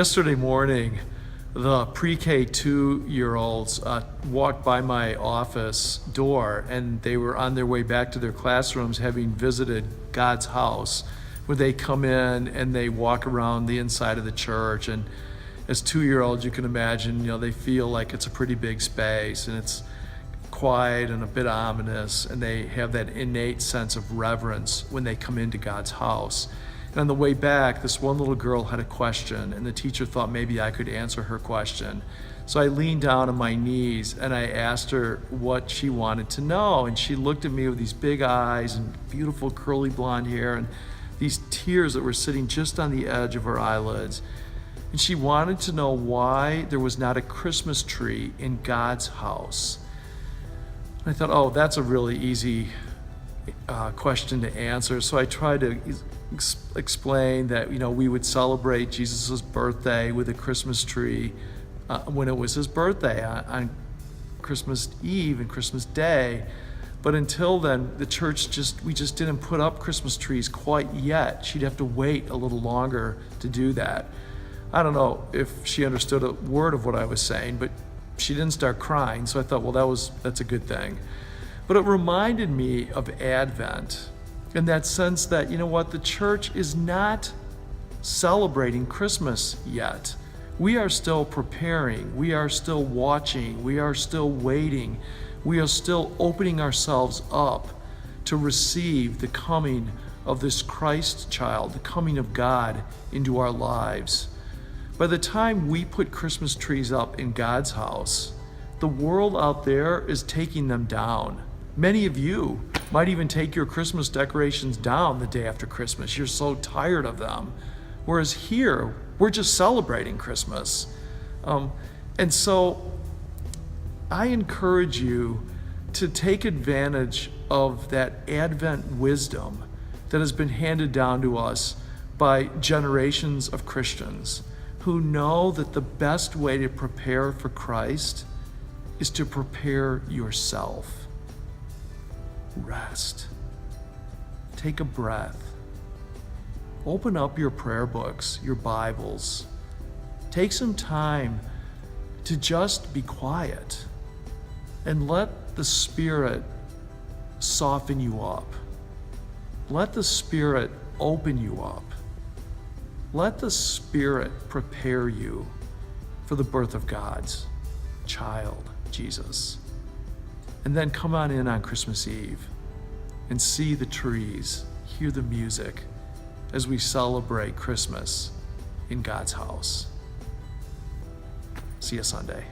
Yesterday morning, the pre-K 2-year-olds walked by my office door, and they were on their way back to their classrooms having visited God's house, where they come in and they walk around the inside of the church. And as 2-year-olds, you can imagine, they feel like it's a pretty big space and it's quiet and a bit ominous, and they have that innate sense of reverence when they come into God's house. And on the way back, this one little girl had a question, and the teacher thought maybe I could answer her question. So I leaned down on my knees and I asked her what she wanted to know. And she looked at me with these big eyes and beautiful curly blonde hair and these tears that were sitting just on the edge of her eyelids. And she wanted to know why there was not a Christmas tree in God's house. And I thought, oh, that's a really easy question to answer. So I tried to explain that we would celebrate Jesus' birthday with a Christmas tree when it was his birthday on Christmas Eve and Christmas Day. But until then, the church we just didn't put up Christmas trees quite yet. She'd have to wait a little longer to do that. I don't know if she understood a word of what I was saying, but she didn't start crying. So I thought, well, that's a good thing. But it reminded me of Advent, in that sense that, the church is not celebrating Christmas yet. We are still preparing. We are still watching. We are still waiting. We are still opening ourselves up to receive the coming of this Christ child, the coming of God into our lives. By the time we put Christmas trees up in God's house, the world out there is taking them down. Many of you might even take your Christmas decorations down the day after Christmas. You're so tired of them. Whereas here, we're just celebrating Christmas. And so I encourage you to take advantage of that Advent wisdom that has been handed down to us by generations of Christians who know that the best way to prepare for Christ is to prepare yourself. Rest. Take a breath. Open up your prayer books, your Bibles. Take some time to just be quiet and let the Spirit soften you up. Let the Spirit open you up. Let the Spirit prepare you for the birth of God's child, Jesus. And then come on in on Christmas Eve and see the trees, hear the music as we celebrate Christmas in God's house. See you Sunday.